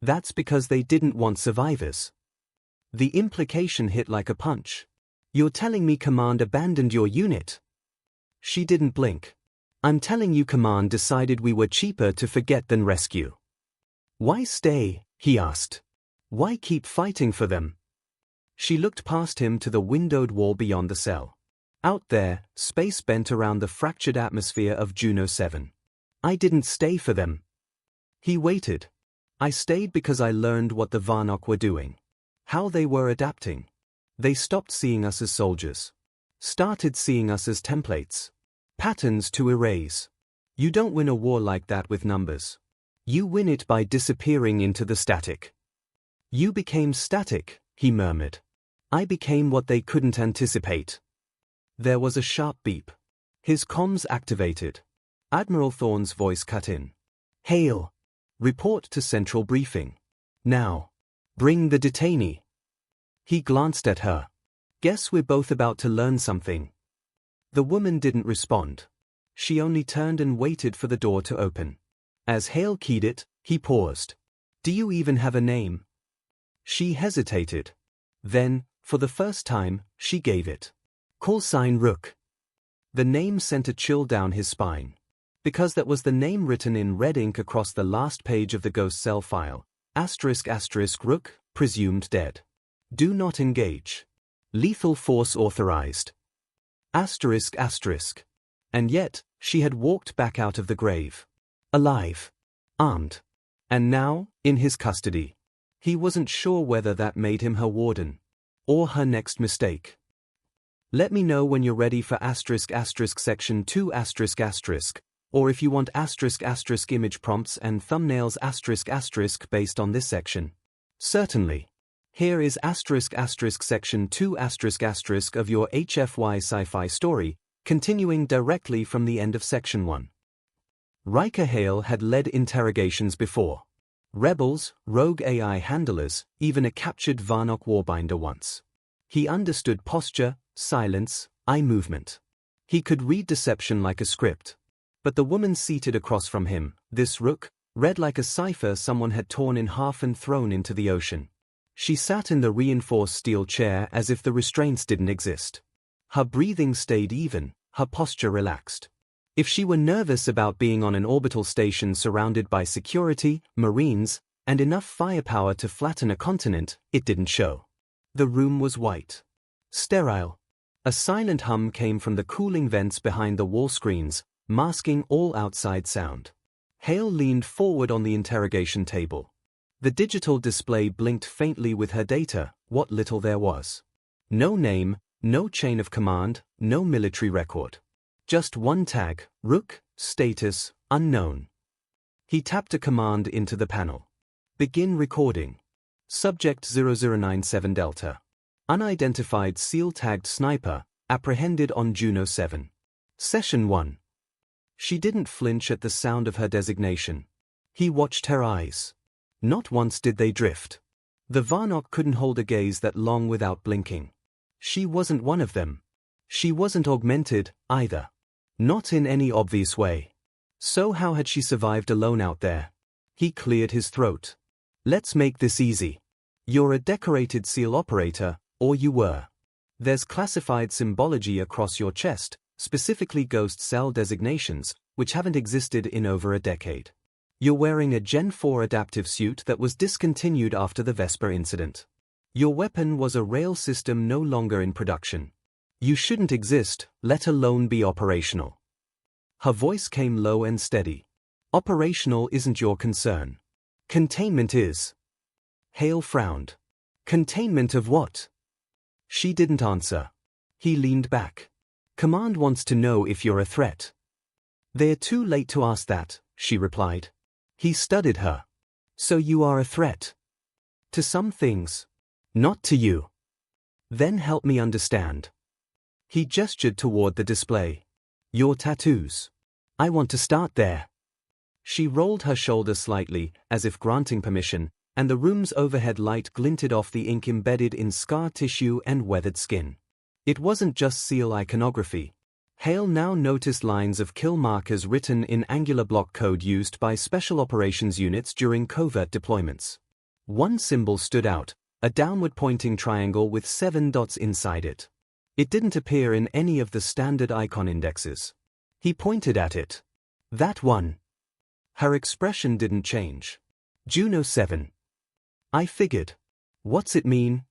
That's because they didn't want survivors. The implication hit like a punch. You're telling me Command abandoned your unit? She didn't blink. I'm telling you Command decided we were cheaper to forget than rescue. Why stay? He asked. Why keep fighting for them? She looked past him to the windowed wall beyond the cell. Out there, space bent around the fractured atmosphere of Juno 7. I didn't stay for them. He waited. I stayed because I learned what the Varnok were doing. How they were adapting. They stopped seeing us as soldiers. Started seeing us as templates. Patterns to erase. You don't win a war like that with numbers. You win it by disappearing into the static. You became static, he murmured. I became what they couldn't anticipate. There was a sharp beep. His comms activated. Admiral Thorne's voice cut in. Hail. Report to Central Briefing. Now. Bring the detainee. He glanced at her. Guess we're both about to learn something. The woman didn't respond. She only turned and waited for the door to open. As Hale keyed it, he paused. Do you even have a name? She hesitated. Then, for the first time, she gave it. Call sign Rook. The name sent a chill down his spine. Because that was the name written in red ink across the last page of the ghost cell file. *** Rook, presumed dead. Do not engage. Lethal force authorized. ***. And yet, she had walked back out of the grave. Alive. Armed. And now, in his custody. He wasn't sure whether that made him her warden. Or her next mistake. Let me know when you're ready for section 2 ***, or if you want *** image prompts and thumbnails *** based on this section. Certainly. Here is section 2 ** of your HFY sci-fi story, continuing directly from the end of section 1. Riker Hale had led interrogations before. Rebels, rogue AI handlers, even a captured Varnok warbinder once. He understood posture, silence, eye movement. He could read deception like a script. But the woman seated across from him, this Rook, read like a cipher someone had torn in half and thrown into the ocean. She sat in the reinforced steel chair as if the restraints didn't exist. Her breathing stayed even, her posture relaxed. If she were nervous about being on an orbital station surrounded by security, marines, and enough firepower to flatten a continent, it didn't show. The room was white. Sterile. A silent hum came from the cooling vents behind the wall screens, masking all outside sound. Hale leaned forward on the interrogation table. The digital display blinked faintly with her data, what little there was. No name, no chain of command, no military record. Just one tag, Rook, status, unknown. He tapped a command into the panel. Begin recording. Subject 0097 Delta. Unidentified SEAL-tagged sniper, apprehended on Juno 7. Session 1. She didn't flinch at the sound of her designation. He watched her eyes. Not once did they drift. The Varnok couldn't hold a gaze that long without blinking. She wasn't one of them. She wasn't augmented, either. Not in any obvious way. So how had she survived alone out there? He cleared his throat. Let's make this easy. You're a decorated SEAL operator, or you were. There's classified symbology across your chest, specifically ghost cell designations, which haven't existed in over a decade. You're wearing a Gen 4 adaptive suit that was discontinued after the Vesper incident. Your weapon was a rail system no longer in production. You shouldn't exist, let alone be operational. Her voice came low and steady. Operational isn't your concern. Containment is. Hale frowned. Containment of what? She didn't answer. He leaned back. Command wants to know if you're a threat. They're too late to ask that, she replied. He studied her. So you are a threat. To some things. Not to you. Then help me understand. He gestured toward the display. Your tattoos. I want to start there. She rolled her shoulders slightly, as if granting permission, and the room's overhead light glinted off the ink embedded in scar tissue and weathered skin. It wasn't just SEAL iconography. Hale now noticed lines of kill markers written in angular block code used by special operations units during covert deployments. One symbol stood out, a downward-pointing triangle with 7 dots inside it. It didn't appear in any of the standard icon indexes. He pointed at it. That one. Her expression didn't change. Juno 7. I figured. What's it mean?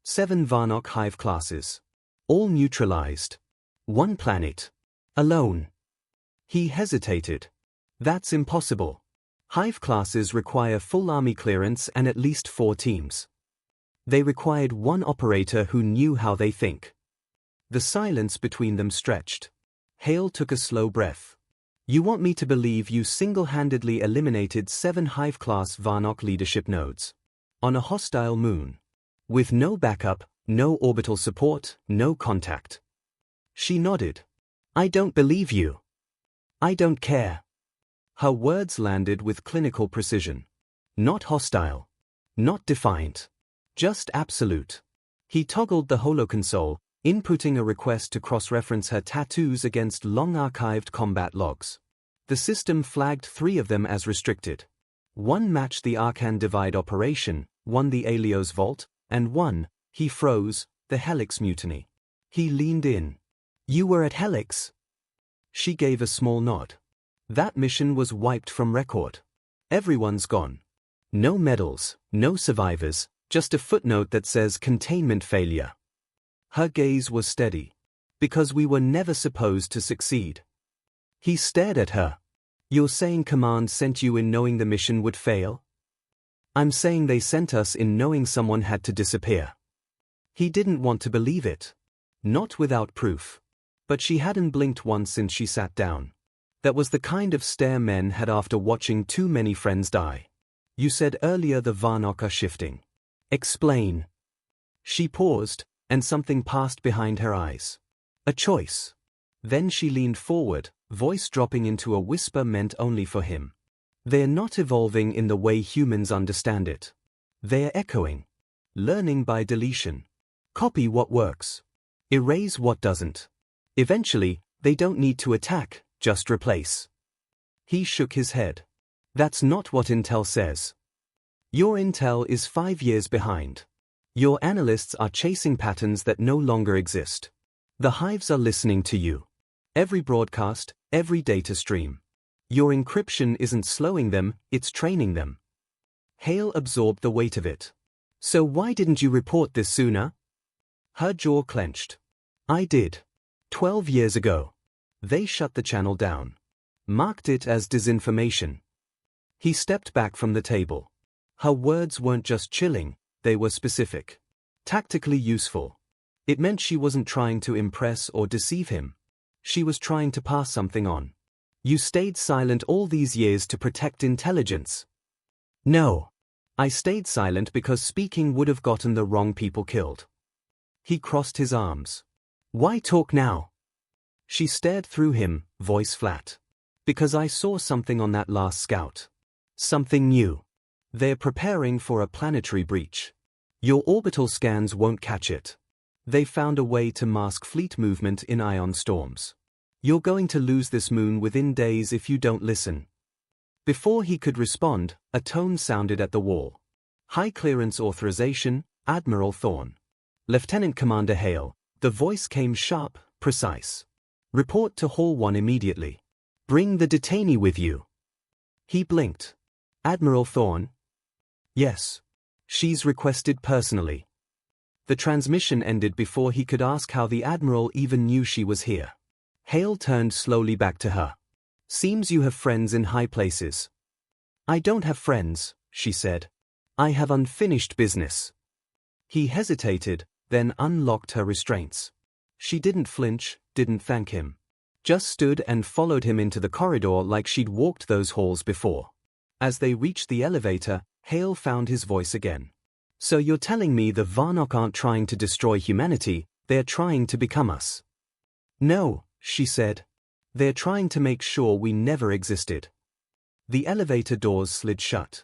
7 Varnock hive classes. All neutralized. One planet. Alone. He hesitated. That's impossible. Hive classes require full army clearance and at least 4 teams. They required one operator who knew how they think. The silence between them stretched. Hale took a slow breath. You want me to believe you single-handedly eliminated 7 Hive-class Varnock leadership nodes? On a hostile moon. With no backup, no orbital support, no contact. She nodded. I don't believe you. I don't care. Her words landed with clinical precision. Not hostile. Not defiant. Just absolute. He toggled the holoconsole, inputting a request to cross-reference her tattoos against long-archived combat logs. The system flagged 3 of them as restricted. 1 matched the Arcan Divide operation, 1 the Alios Vault, and 1, he froze, the Helix Mutiny. He leaned in. You were at Helix? She gave a small nod. That mission was wiped from record. Everyone's gone. No medals, no survivors, just a footnote that says containment failure. Her gaze was steady. Because we were never supposed to succeed. He stared at her. You're saying Command sent you in knowing the mission would fail? I'm saying they sent us in knowing someone had to disappear. He didn't want to believe it. Not without proof. But she hadn't blinked once since she sat down. That was the kind of stare men had after watching too many friends die. You said earlier the Varnock are shifting. Explain. She paused, and something passed behind her eyes. A choice. Then she leaned forward, voice dropping into a whisper meant only for him. They're not evolving in the way humans understand it. They're echoing. Learning by deletion. Copy what works. Erase what doesn't. Eventually, they don't need to attack, just replace. He shook his head. That's not what Intel says. Your Intel is 5 years behind. Your analysts are chasing patterns that no longer exist. The hives are listening to you. Every broadcast, every data stream. Your encryption isn't slowing them, it's training them. Hale absorbed the weight of it. So why didn't you report this sooner? Her jaw clenched. I did. 12 years ago. They shut the channel down. Marked it as disinformation. He stepped back from the table. Her words weren't just chilling, they were specific. Tactically useful. It meant she wasn't trying to impress or deceive him. She was trying to pass something on. You stayed silent all these years to protect intelligence. No. I stayed silent because speaking would have gotten the wrong people killed. He crossed his arms. Why talk now? She stared through him, voice flat. Because I saw something on that last scout. Something new. They're preparing for a planetary breach. Your orbital scans won't catch it. They found a way to mask fleet movement in ion storms. You're going to lose this moon within days if you don't listen. Before he could respond, a tone sounded at the wall. High clearance authorization, Admiral Thorne. Lieutenant Commander Hale. The voice came sharp, precise. Report to Hall 1 immediately. Bring the detainee with you. He blinked. Admiral Thorne? Yes. She's requested personally. The transmission ended before he could ask how the Admiral even knew she was here. Hale turned slowly back to her. Seems you have friends in high places. I don't have friends, she said. I have unfinished business. He hesitated, then unlocked her restraints. She didn't flinch, didn't thank him. Just stood and followed him into the corridor like she'd walked those halls before. As they reached the elevator, Hale found his voice again. So you're telling me the Varnock aren't trying to destroy humanity, they're trying to become us? No, she said. They're trying to make sure we never existed. The elevator doors slid shut.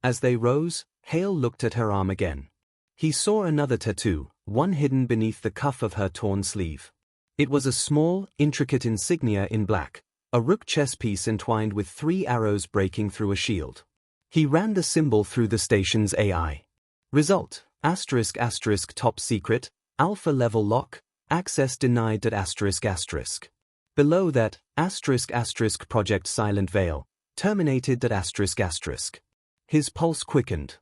As they rose, Hale looked at her arm again. He saw another tattoo, one hidden beneath the cuff of her torn sleeve. It was a small, intricate insignia in black, a rook chess piece entwined with 3 arrows breaking through a shield. He ran the symbol through the station's AI. Result, ***, top secret, alpha level lock, access denied . Below that, ***, project Silent Veil, terminated . His pulse quickened.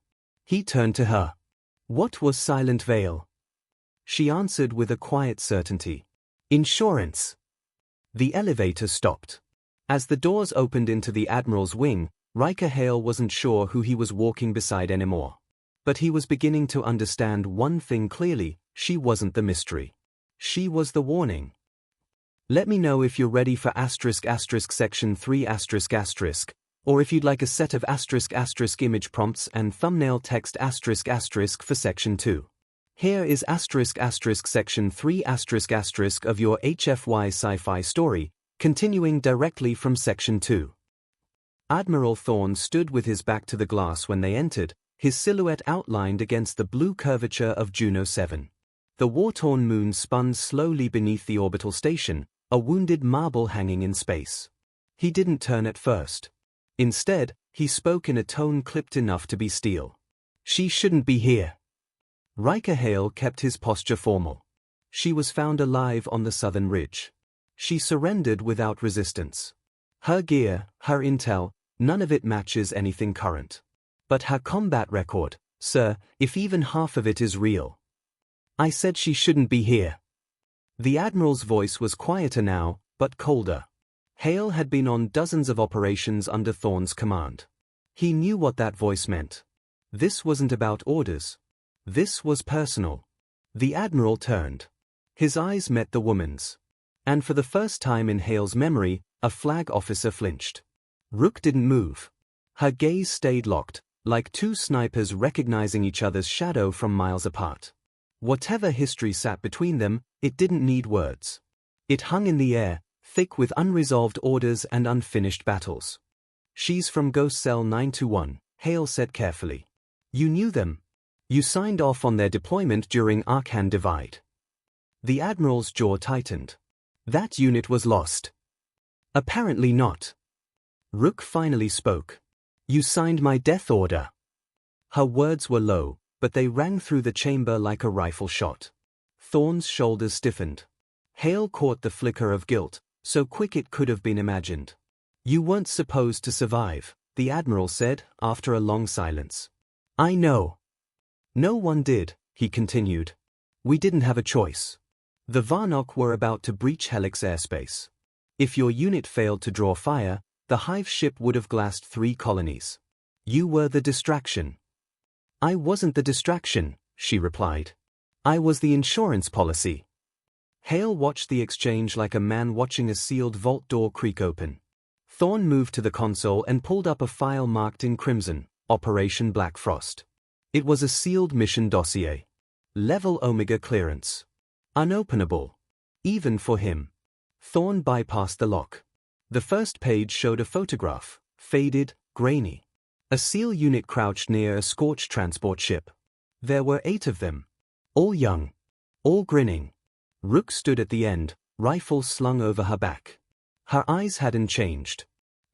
He turned to her. What was Silent Veil? She answered with a quiet certainty. Insurance. The elevator stopped. As the doors opened into the Admiral's wing, Riker Hale wasn't sure who he was walking beside anymore. But he was beginning to understand one thing clearly: she wasn't the mystery. She was the warning. Let me know if you're ready for section 3 ***, or if you'd like a set of *** image prompts and thumbnail text *** for section 2. Here is section 3 ** of your HFY sci-fi story, continuing directly from section 2. Admiral Thorne stood with his back to the glass when they entered, his silhouette outlined against the blue curvature of Juno 7. The war-torn moon spun slowly beneath the orbital station, a wounded marble hanging in space. He didn't turn at first. Instead, he spoke in a tone clipped enough to be steel. She shouldn't be here. Riker Hale kept his posture formal. She was found alive on the southern ridge. She surrendered without resistance. Her gear, her intel, none of it matches anything current. But her combat record, sir, if even half of it is real. I said she shouldn't be here. The Admiral's voice was quieter now, but colder. Hale had been on dozens of operations under Thorne's command. He knew what that voice meant. This wasn't about orders. This was personal. The Admiral turned. His eyes met the woman's. And for the first time in Hale's memory, a flag officer flinched. Rook didn't move. Her gaze stayed locked, like two snipers recognizing each other's shadow from miles apart. Whatever history sat between them, it didn't need words. It hung in the air, thick with unresolved orders and unfinished battles. She's from Ghost Cell 921, Hale said carefully. You knew them. You signed off on their deployment during Arcan Divide. The Admiral's jaw tightened. That unit was lost. Apparently not. Rook finally spoke. You signed my death order. Her words were low, but they rang through the chamber like a rifle shot. Thorne's shoulders stiffened. Hale caught the flicker of guilt, so quick it could have been imagined. You weren't supposed to survive, the Admiral said, after a long silence. I know. No one did, he continued. We didn't have a choice. The Varnok were about to breach Helix airspace. If your unit failed to draw fire, the Hive ship would have glassed 3 colonies. You were the distraction. I wasn't the distraction, she replied. I was the insurance policy. Hale watched the exchange like a man watching a sealed vault door creak open. Thorne moved to the console and pulled up a file marked in crimson, Operation Black Frost. It was a sealed mission dossier. Level Omega clearance. Unopenable. Even for him. Thorne bypassed the lock. The first page showed a photograph, faded, grainy. A SEAL unit crouched near a scorched transport ship. There were 8 of them. All young. All grinning. Rook stood at the end, rifle slung over her back. Her eyes hadn't changed.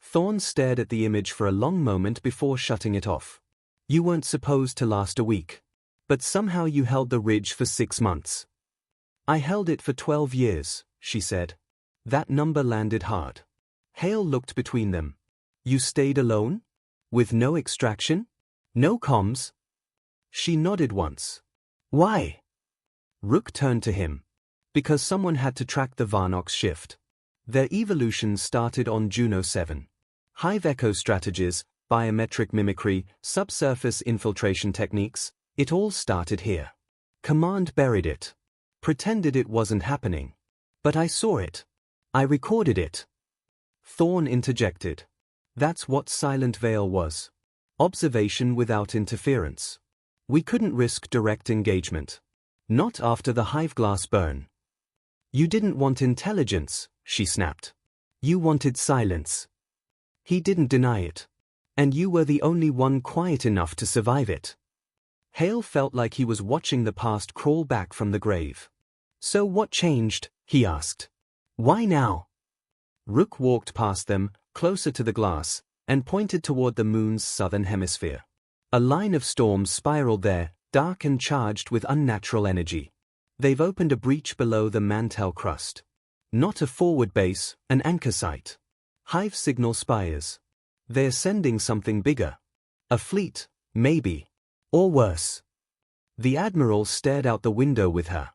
Thorne stared at the image for a long moment before shutting it off. You weren't supposed to last a week. But somehow you held the ridge for 6 months. I held it for 12 years, she said. That number landed hard. Hale looked between them. You stayed alone? With no extraction? No comms? She nodded once. Why? Rook turned to him. Because someone had to track the Varnok's shift. Their evolution started on Juno 7. Hive echo strategies, biometric mimicry, subsurface infiltration techniques, it all started here. Command buried it. Pretended it wasn't happening. But I saw it. I recorded it. Thorne interjected. That's what Silent Veil was. Observation without interference. We couldn't risk direct engagement. Not after the hive glass burn. You didn't want intelligence, she snapped. You wanted silence. He didn't deny it. And you were the only one quiet enough to survive it. Hale felt like he was watching the past crawl back from the grave. So what changed? He asked. Why now? Rook walked past them, closer to the glass, and pointed toward the moon's southern hemisphere. A line of storms spiraled there, dark and charged with unnatural energy. They've opened a breach below the mantle crust. Not a forward base, an anchor site. Hive signal spires. They're sending something bigger. A fleet, maybe. Or worse. The Admiral stared out the window with her.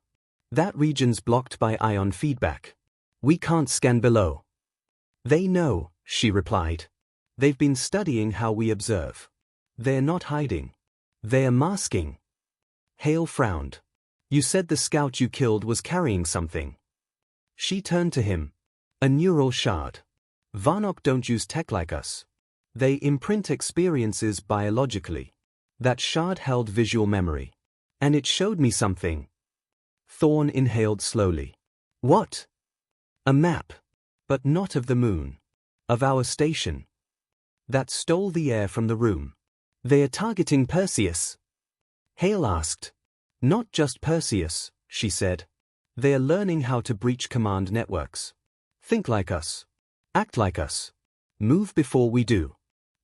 That region's blocked by ion feedback. We can't scan below. They know, she replied. They've been studying how we observe. They're not hiding. They're masking. Hale frowned. You said the scout you killed was carrying something. She turned to him. A neural shard. Varnock don't use tech like us. They imprint experiences biologically. That shard held visual memory. And it showed me something. Thorne inhaled slowly. What? A map. But not of the moon. Of our station. That stole the air from the room. They are targeting Perseus. Hale asked. Not just Perseus, she said. They are learning how to breach command networks. Think like us. Act like us. Move before we do.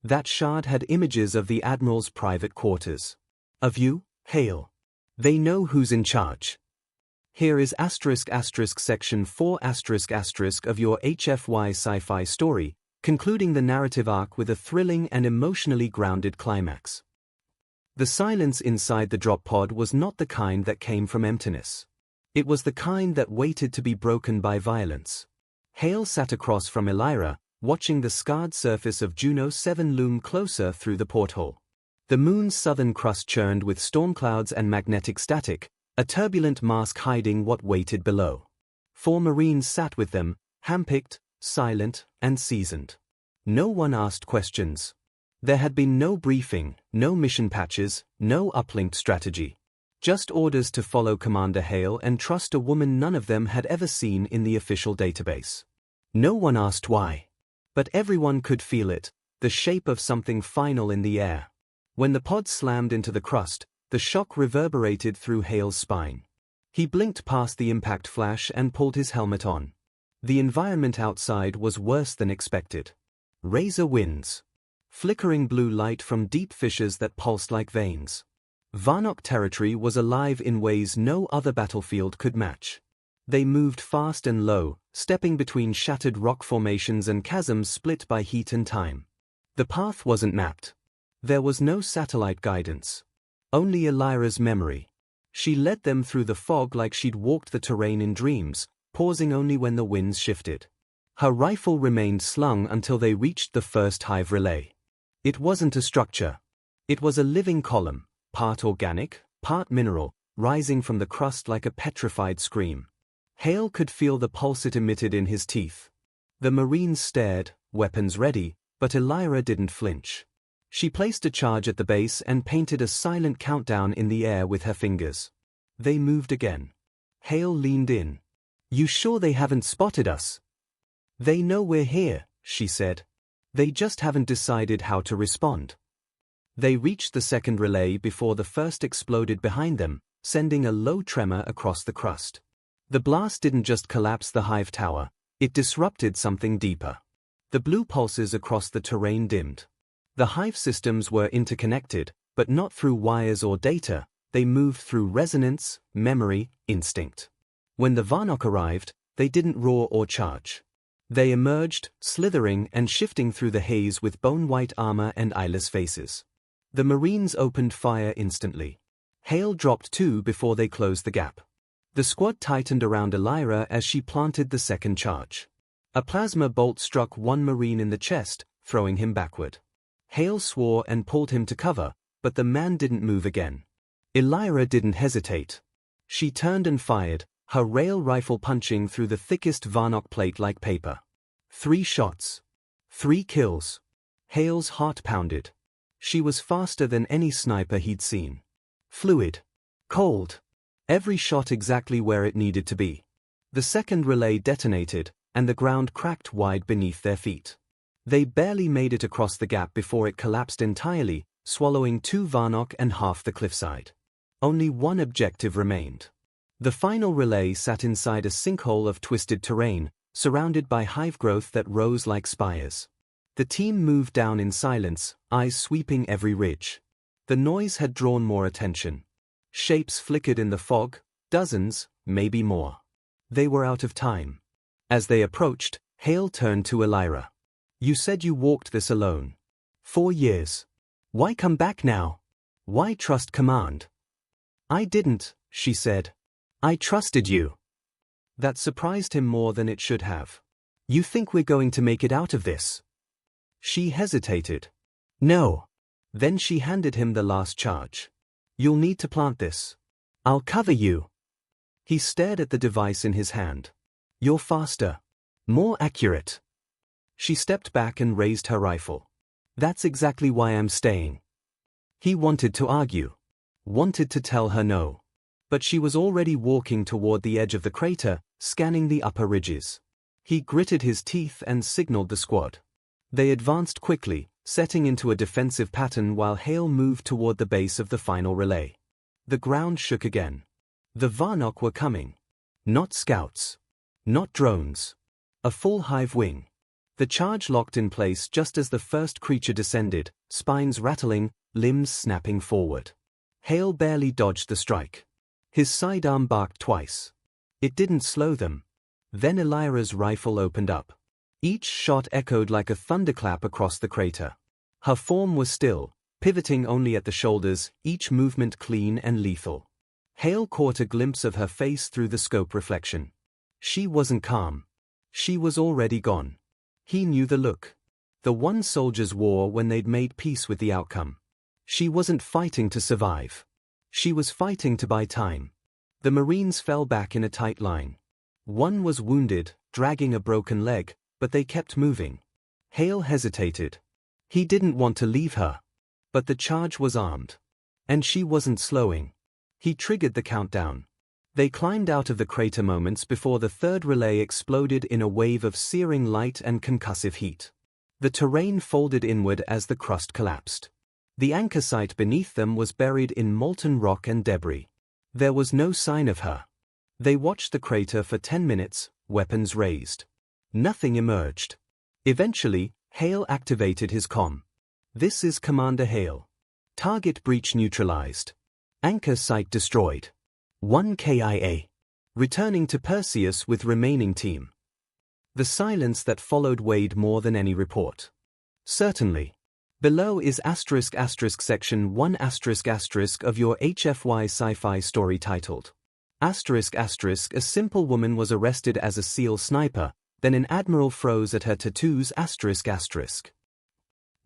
That shard had images of the Admiral's private quarters. Of you, Hale. They know who's in charge. Here is section 4 of your HFY sci-fi story, concluding the narrative arc with a thrilling and emotionally grounded climax. The silence inside the drop pod was not the kind that came from emptiness. It was the kind that waited to be broken by violence. Hale sat across from Elira, watching the scarred surface of Juno 7 loom closer through the porthole. The moon's southern crust churned with storm clouds and magnetic static, a turbulent mask hiding what waited below. 4 Marines sat with them, handpicked, silent, and seasoned. No one asked questions. There had been no briefing, no mission patches, no uplinked strategy. Just orders to follow Commander Hale and trust a woman none of them had ever seen in the official database. No one asked why. But everyone could feel it, the shape of something final in the air. When the pod slammed into the crust, the shock reverberated through Hale's spine. He blinked past the impact flash and pulled his helmet on. The environment outside was worse than expected. Razor winds. Flickering blue light from deep fissures that pulsed like veins. Varnock territory was alive in ways no other battlefield could match. They moved fast and low, stepping between shattered rock formations and chasms split by heat and time. The path wasn't mapped. There was no satellite guidance. Only Elira's memory. She led them through the fog like she'd walked the terrain in dreams, pausing only when the winds shifted. Her rifle remained slung until they reached the first hive relay. It wasn't a structure. It was a living column, part organic, part mineral, rising from the crust like a petrified scream. Hale could feel the pulse it emitted in his teeth. The Marines stared, weapons ready, but Elira didn't flinch. She placed a charge at the base and painted a silent countdown in the air with her fingers. They moved again. Hale leaned in. You sure they haven't spotted us? They know we're here, she said. They just haven't decided how to respond. They reached the second relay before the first exploded behind them, sending a low tremor across the crust. The blast didn't just collapse the hive tower, it disrupted something deeper. The blue pulses across the terrain dimmed. The hive systems were interconnected, but not through wires or data, they moved through resonance, memory, instinct. When the Varnock arrived, they didn't roar or charge. They emerged, slithering and shifting through the haze with bone-white armor and eyeless faces. The Marines opened fire instantly. Hale dropped 2 before they closed the gap. The squad tightened around Elira as she planted the second charge. A plasma bolt struck one Marine in the chest, throwing him backward. Hale swore and pulled him to cover, but the man didn't move again. Elira didn't hesitate. She turned and fired, her rail rifle punching through the thickest Varnock plate like paper. 3 shots. 3 kills. Hale's heart pounded. She was faster than any sniper he'd seen. Fluid. Cold. Every shot exactly where it needed to be. The second relay detonated, and the ground cracked wide beneath their feet. They barely made it across the gap before it collapsed entirely, swallowing 2 Varnock and half the cliffside. Only one objective remained. The final relay sat inside a sinkhole of twisted terrain, surrounded by hive growth that rose like spires. The team moved down in silence, eyes sweeping every ridge. The noise had drawn more attention. Shapes flickered in the fog, dozens, maybe more. They were out of time. As they approached, Hale turned to Elira. "You said you walked this alone. 4 years. Why come back now? Why trust command?" "I didn't," she said. "I trusted you." That surprised him more than it should have. "You think we're going to make it out of this?" She hesitated. "No." Then she handed him the last charge. "You'll need to plant this. I'll cover you." He stared at the device in his hand. "You're faster. More accurate." She stepped back and raised her rifle. "That's exactly why I'm staying." He wanted to argue. Wanted to tell her no. But she was already walking toward the edge of the crater, scanning the upper ridges. He gritted his teeth and signaled the squad. They advanced quickly, setting into a defensive pattern while Hale moved toward the base of the final relay. The ground shook again. The Varnock were coming. Not scouts. Not drones. A full hive wing. The charge locked in place just as the first creature descended, spines rattling, limbs snapping forward. Hale barely dodged the strike. His sidearm barked twice. It didn't slow them. Then Elira's rifle opened up. Each shot echoed like a thunderclap across the crater. Her form was still, pivoting only at the shoulders, each movement clean and lethal. Hale caught a glimpse of her face through the scope reflection. She wasn't calm. She was already gone. He knew the look. The one soldiers wore when they'd made peace with the outcome. She wasn't fighting to survive. She was fighting to buy time. The Marines fell back in a tight line. One was wounded, dragging a broken leg, but they kept moving. Hale hesitated. He didn't want to leave her. But the charge was armed. And she wasn't slowing. He triggered the countdown. They climbed out of the crater moments before the third relay exploded in a wave of searing light and concussive heat. The terrain folded inward as the crust collapsed. The anchor site beneath them was buried in molten rock and debris. There was no sign of her. They watched the crater for 10 minutes, weapons raised. Nothing emerged. Eventually, Hale activated his comm. "This is Commander Hale. Target breach neutralized. Anchor site destroyed. 1 KIA. Returning to Perseus with remaining team." The silence that followed weighed more than any report. "Certainly. Below is section 1 of your HFY sci-fi story titled. A simple woman was arrested as a SEAL sniper, then an Admiral froze at her tattoos.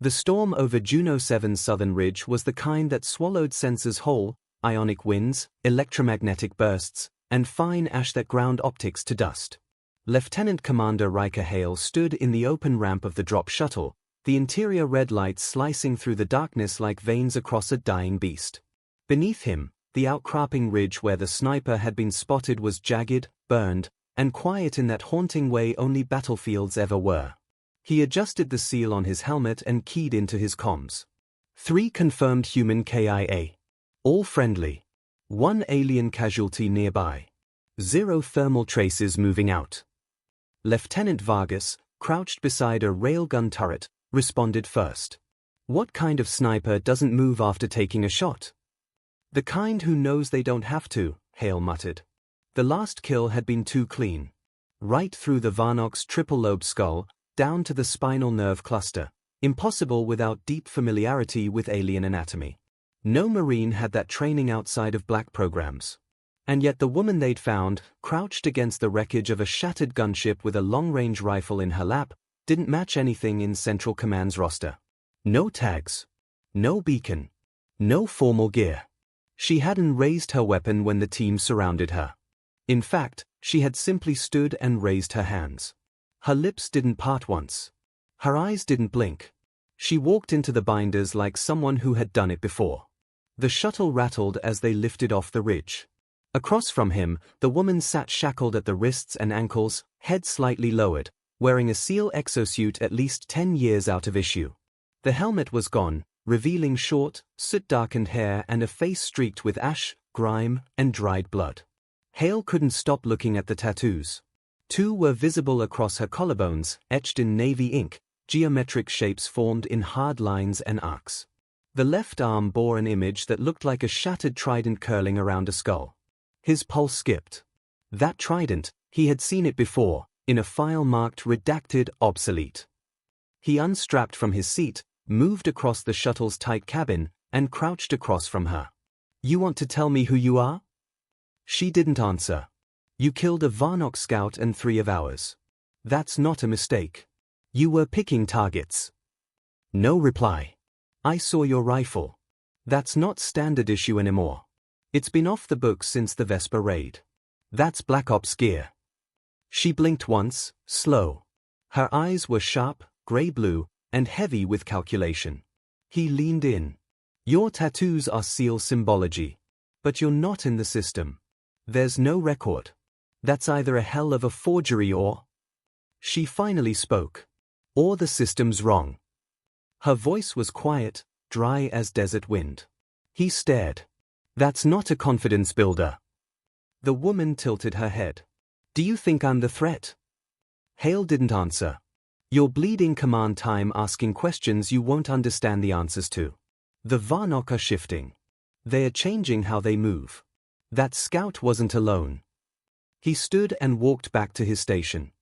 The storm over Juno 7's southern ridge was the kind that swallowed sensors whole, ionic winds, electromagnetic bursts, and fine ash that ground optics to dust. Lieutenant Commander Riker Hale stood in the open ramp of the drop shuttle, the interior red lights slicing through the darkness like veins across a dying beast. Beneath him, the outcropping ridge where the sniper had been spotted was jagged, burned, and quiet in that haunting way only battlefields ever were. He adjusted the seal on his helmet and keyed into his comms. 3 confirmed human KIA. All friendly. 1 alien casualty nearby. 0 thermal traces moving out. Lieutenant Vargas, crouched beside a railgun turret, responded first. "What kind of sniper doesn't move after taking a shot?" "The kind who knows they don't have to," Hale muttered. The last kill had been too clean. Right through the Varnock's triple-lobed skull, down to the spinal nerve cluster. Impossible without deep familiarity with alien anatomy. No Marine had that training outside of black programs. And yet the woman they'd found, crouched against the wreckage of a shattered gunship with a long-range rifle in her lap, didn't match anything in Central Command's roster. No tags. No beacon. No formal gear. She hadn't raised her weapon when the team surrounded her. In fact, she had simply stood and raised her hands. Her lips didn't part once. Her eyes didn't blink. She walked into the binders like someone who had done it before. The shuttle rattled as they lifted off the ridge. Across from him, the woman sat shackled at the wrists and ankles, head slightly lowered, wearing a SEAL exosuit at least 10 years out of issue. The helmet was gone, revealing short, soot-darkened hair and a face streaked with ash, grime, and dried blood. Hale couldn't stop looking at the tattoos. 2 were visible across her collarbones, etched in navy ink, geometric shapes formed in hard lines and arcs. The left arm bore an image that looked like a shattered trident curling around a skull. His pulse skipped. That trident, he had seen it before, in a file marked redacted obsolete. He unstrapped from his seat, moved across the shuttle's tight cabin, and crouched across from her. "You want to tell me who you are?" She didn't answer. "You killed a Varnock scout and 3 of ours. That's not a mistake. You were picking targets." No reply. "I saw your rifle. That's not standard issue anymore. It's been off the books since the Vesper raid. That's Black Ops gear." She blinked once, slow. Her eyes were sharp, gray-blue, and heavy with calculation. He leaned in. "Your tattoos are SEAL symbology. But you're not in the system. There's no record. That's either a hell of a forgery or—" She finally spoke. "Or the system's wrong." Her voice was quiet, dry as desert wind. He stared. "That's not a confidence builder." The woman tilted her head. "Do you think I'm the threat?" Hale didn't answer. "You're bleeding command time asking questions you won't understand the answers to. The Varnock are shifting. They are changing how they move. That scout wasn't alone." He stood and walked back to his station.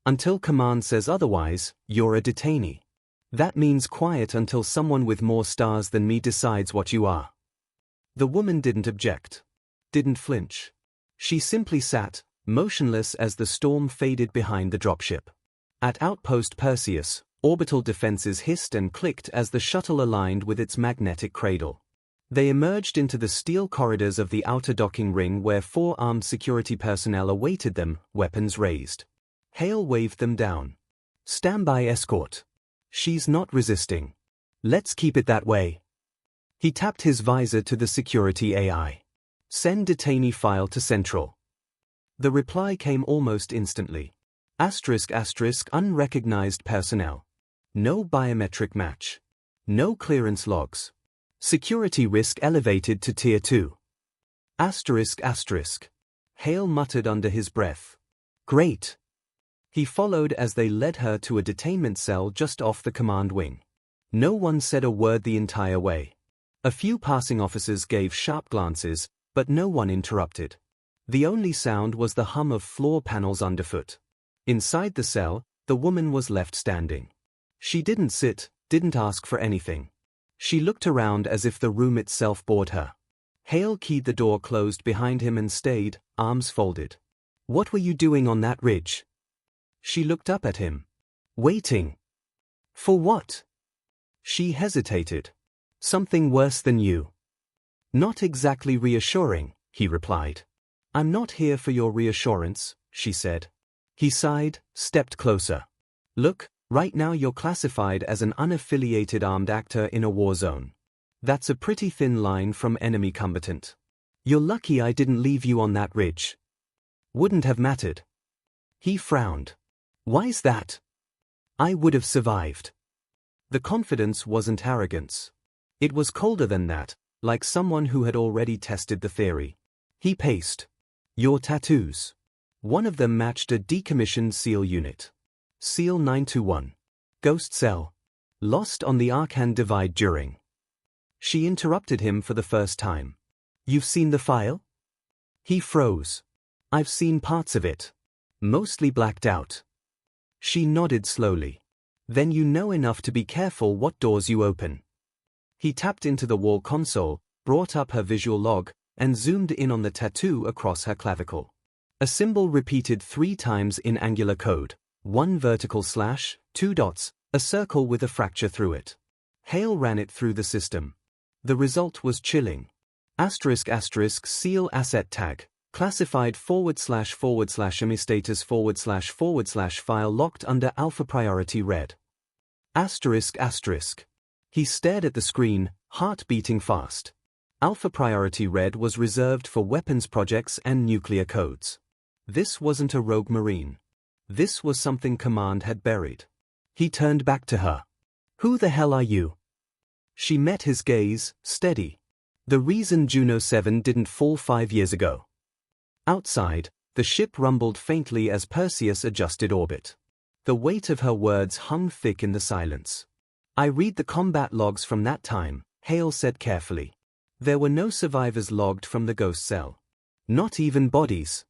"Until command says otherwise, you're a detainee. That means quiet until someone with more stars than me decides what you are." The woman didn't object. Didn't flinch. She simply sat, motionless as the storm faded behind the dropship. At Outpost Perseus, orbital defenses hissed and clicked as the shuttle aligned with its magnetic cradle. They emerged into the steel corridors of the outer docking ring where 4 armed security personnel awaited them, weapons raised. Hale waved them down. "Standby escort. She's not resisting. Let's keep it that way." He tapped his visor to the security AI. "Send detainee file to Central." The reply came almost instantly. *** unrecognized personnel. No biometric match. No clearance logs. Security risk elevated to Tier 2. ***. Hale muttered under his breath. "Great." He followed as they led her to a detainment cell just off the command wing. No one said a word the entire way. A few passing officers gave sharp glances, but no one interrupted. The only sound was the hum of floor panels underfoot. Inside the cell, the woman was left standing. She didn't sit, didn't ask for anything. She looked around as if the room itself bored her. Hale keyed the door closed behind him and stayed, arms folded. "What were you doing on that ridge?" She looked up at him. "Waiting." "For what?" She hesitated. "Something worse than you." "Not exactly reassuring," he replied. "I'm not here for your reassurance," she said. He sighed, stepped closer. "Look, right now you're classified as an unaffiliated armed actor in a war zone. That's a pretty thin line from enemy combatant. You're lucky I didn't leave you on that ridge. Wouldn't have mattered." He frowned. "Why's that?" "I would have survived." The confidence wasn't arrogance. It was colder than that, like someone who had already tested the theory. He paced. "Your tattoos. One of them matched a decommissioned SEAL unit. SEAL 921. Ghost cell. Lost on the Arkan Divide during." She interrupted him for the first time. "You've seen the file?" He froze. "I've seen parts of it. Mostly blacked out." She nodded slowly. "Then you know enough to be careful what doors you open." He tapped into the wall console, brought up her visual log, and zoomed in on the tattoo across her clavicle. A symbol repeated 3 times in angular code, 1 vertical slash, 2 dots, a circle with a fracture through it. Hale ran it through the system. The result was chilling. *** SEAL asset tag, classified // // file locked under alpha priority red. ***. He stared at the screen, heart beating fast. Alpha priority red was reserved for weapons projects and nuclear codes. This wasn't a rogue marine. This was something command had buried. He turned back to her. "Who the hell are you?" She met his gaze, steady. "The reason Juno 7 didn't fall 5 years ago." Outside, the ship rumbled faintly as Perseus adjusted orbit. The weight of her words hung thick in the silence. I read the combat logs from that time, Hale said carefully. There were no survivors logged from the ghost cell. Not even bodies.